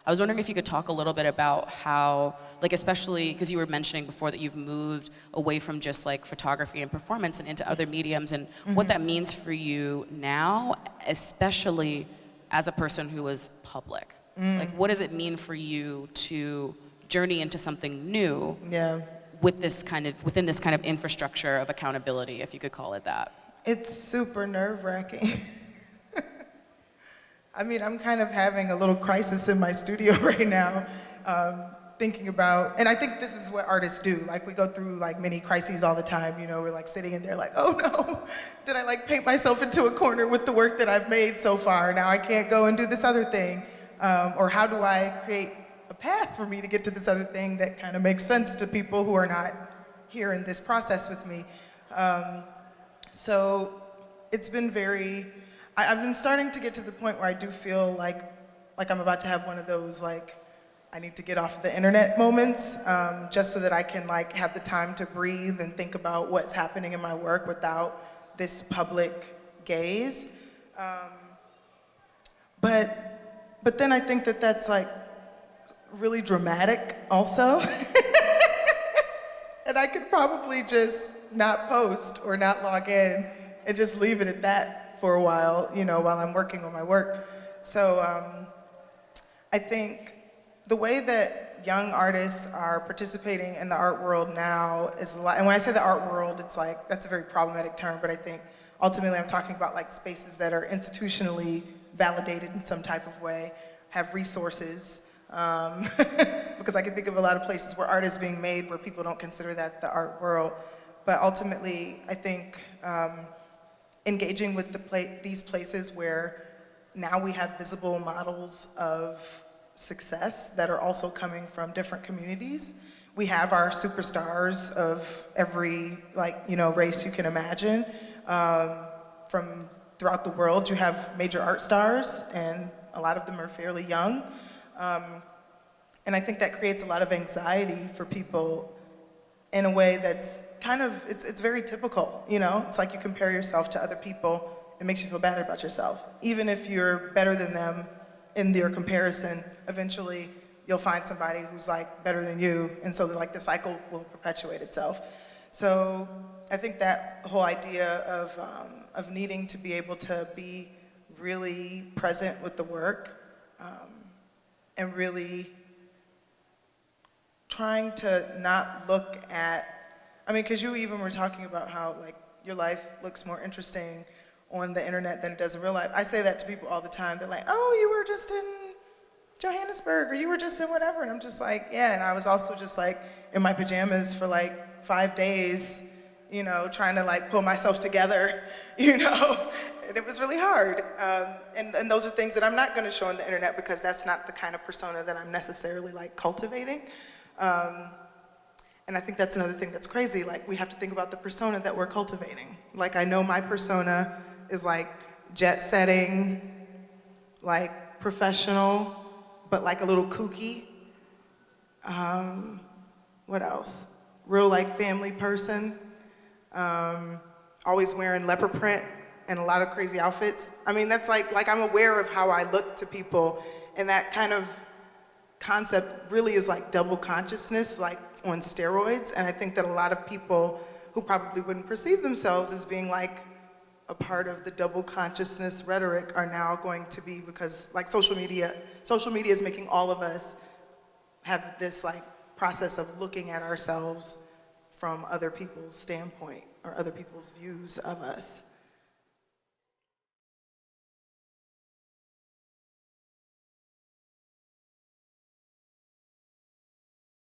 I was wondering if you could talk a little bit about how, like especially because you were mentioning before that you've moved away from just like photography and performance and into other mediums, and what that means for you now, especially as a person who is public. Like, what does it mean for you to journey into something new with this kind of, within this kind of infrastructure of accountability, if you could call it that? It's super nerve-wracking. I mean, I'm kind of having a little crisis in my studio right now, thinking about, and I think this is what artists do. Like, we go through like mini crises all the time, you know, we're like sitting in there like, oh no, did I like paint myself into a corner with the work that I've made so far? Now I can't go and do this other thing. Or how do I create a path for me to get to this other thing that kind of makes sense to people who are not here in this process with me? So it's been very, I've been starting to get to the point where I do feel like I'm about to have one of those like, I need to get off the internet moments, just so that I can like have the time to breathe and think about what's happening in my work without this public gaze. But then I think that that's like really dramatic also. And I could probably just not post or not log in and just leave it at that for a while, you know, while I'm working on my work. So I think the way that young artists are participating in the art world now is a lot, and when I say the art world, it's like, that's a very problematic term, but I think ultimately I'm talking about like spaces that are institutionally validated in some type of way, have resources, because I can think of a lot of places where art is being made where people don't consider that the art world. But ultimately, I think engaging with these places where now we have visible models of success that are also coming from different communities. We have our superstars of every race you can imagine. From throughout the world, you have major art stars, and a lot of them are fairly young. And I think that creates a lot of anxiety for people in a way that's kind of, it's very typical, you know? It's like you compare yourself to other people, it makes you feel bad about yourself. Even if you're better than them in their comparison, eventually you'll find somebody who's like better than you, and so like the cycle will perpetuate itself. So I think that whole idea of needing to be able to be really present with the work, and really trying to not look at, I mean, because you even were talking about how like your life looks more interesting on the internet than it does in real life. I say that to people all the time. They're like, oh, you were just in Johannesburg, or you were just in whatever. And I'm just like, yeah, and I was also just like in my pajamas for like 5 days, you know, trying to like pull myself together, you know, and it was really hard. And those are things that I'm not gonna show on the internet because that's not the kind of persona that I'm necessarily like cultivating. And I think that's another thing that's crazy. Like, we have to think about the persona that we're cultivating. Like, I know my persona is like jet setting, like professional, but like a little kooky. What else? Real like family person. Always wearing leopard print and a lot of crazy outfits. I mean, that's like I'm aware of how I look to people, and that kind of concept really is like double consciousness, like on steroids. And I think that a lot of people who probably wouldn't perceive themselves as being like a part of the double consciousness rhetoric are now going to be, because like social media is making all of us have this like process of looking at ourselves from other people's standpoint or other people's views of us.